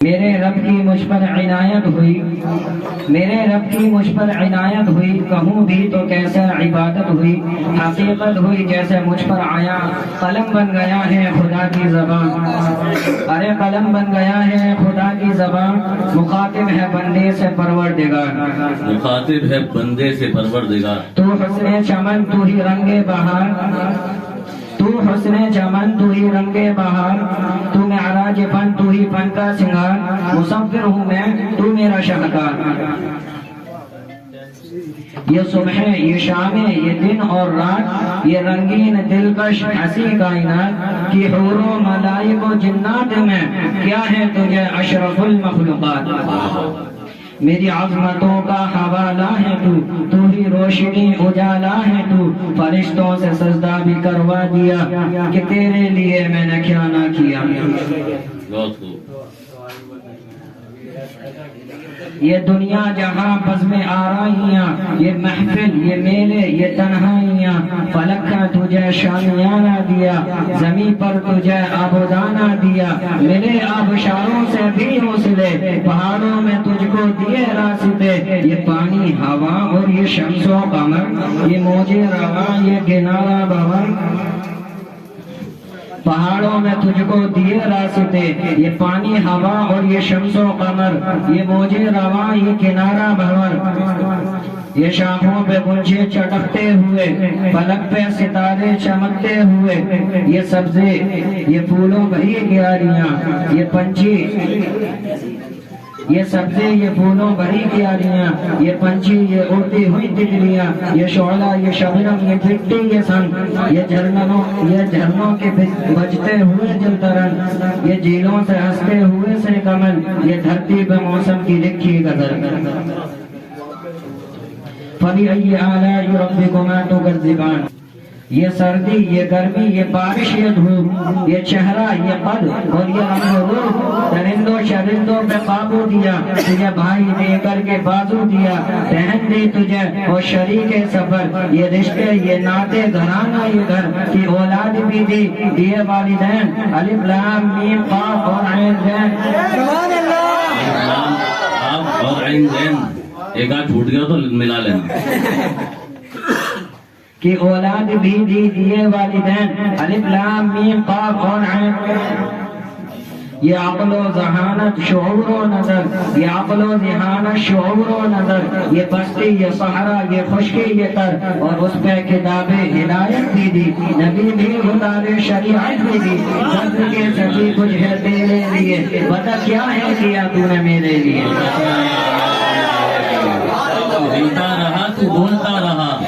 میرے رب کی مجھ پر عنایت ہوئی، میرے رب کی مجھ پر عنایت ہوئی، کہوں بھی تو کیسے عبادت ہوئی، حقیقت ہوئی جیسے مجھ پر آیا، قلم بن گیا ہے خدا کی زبان، ارے قلم بن گیا ہے خدا کی زبان، مخاطب ہے بندے سے پروردگار، مخاطب ہے بندے سے پروردگار، تو حسن چمن تو ہی رنگ بہار، تو حسن چمن تو ہی رنگ بہار، تو معراج فن تو ہی فن کا سنگار، مصور ہوں میں تو میرا شاہکار، یہ صبح یہ شام یہ دن اور رات، یہ رنگین دلکش ہنسی کائنات کی حور و ملائک و جنات میں کیا ہے تجھے اشرف المخلوقات، میری عظمتوں کا حوالہ ہے تو ہی روشنی اجالا ہے تو، فرشتوں سے سجدہ بھی کروا دیا کہ تیرے لیے میں نے کیا نہ کیا، یہ دنیا جہاں بزم آرائیاں، یہ محفل یہ میلے یہ تنہائیاں، فلک کا تجھے شامیانہ دیا، زمین پر تجھے آبودانہ دیا، ملے آبشاروں سے بھی حوصلے، پہاڑوں میں تجھ کو دیے راستے، یہ پانی ہوا اور یہ شمس و قمر، یہ موجے رواں یہ کنارہ بھور، پہاڑوں میں تجھ کو دیے راستے، یہ پانی ہوا اور یہ شمس و قمر، یہ موجے رواں یہ کنارہ بھور، یہ شاخوں پہ گنجے چٹکتے ہوئے، فلک پہ ستارے چمکتے ہوئے، یہ سبزے یہ پھولوں بھری کیاریاں، یہ پنچھی یہ سبزے یہ پھولوں بھری کیاریاں، یہ پنچھی یہ اڑتی ہوئی تتلیاں، یہ شعلہ یہ شبنم یہ مٹی یہ سنگ، یہ جھرنوں کے بجتے ہوئے جلترن، یہ جھیلوں سے ہنستے ہوئے سے کمل، یہ دھرتی پہ موسم کی لکھی غزل، فَبِأَيِّ آلَاءِ رَبِّكُمَا تُكَذِّبَانِ، یہ سردی یہ گرمی یہ بارش یہ دھوپ، یہ چہرہ یہ قد اور یہ رنگ و روپ، درندوں شرندوں پہ قابو دیا، تجھے بھائی دے کر کے بازو دیا، بہن دی تجھے اور شریک سفر، یہ رشتے یہ ناطے گھرانہ یہ گھر کی اولاد بھی دی، دیے والدین الف لام میم قاف اور عین زین، اور عین زین ایک آدھ چھوٹ گیا تو ملا لینا، کہ اولاد بھی دی دیے والدین الف لام میم قاف اور عین، یہ عقل و ذہانت شعور و نظر، یہ عقل و ذہانت شعور و نظر، یہ بستی یہ صحرا یہ خشکی یہ تر، اور اس پہ کتاب ہدایت بھی دی، نبی بھی کتاب شریعت بھی دی، سب کے سبھی کچھ ہے تیرے لیے، بتا کیا ہے کیا تو نے میرے لیے، تو ہلتا رہا تو بولتا رہا،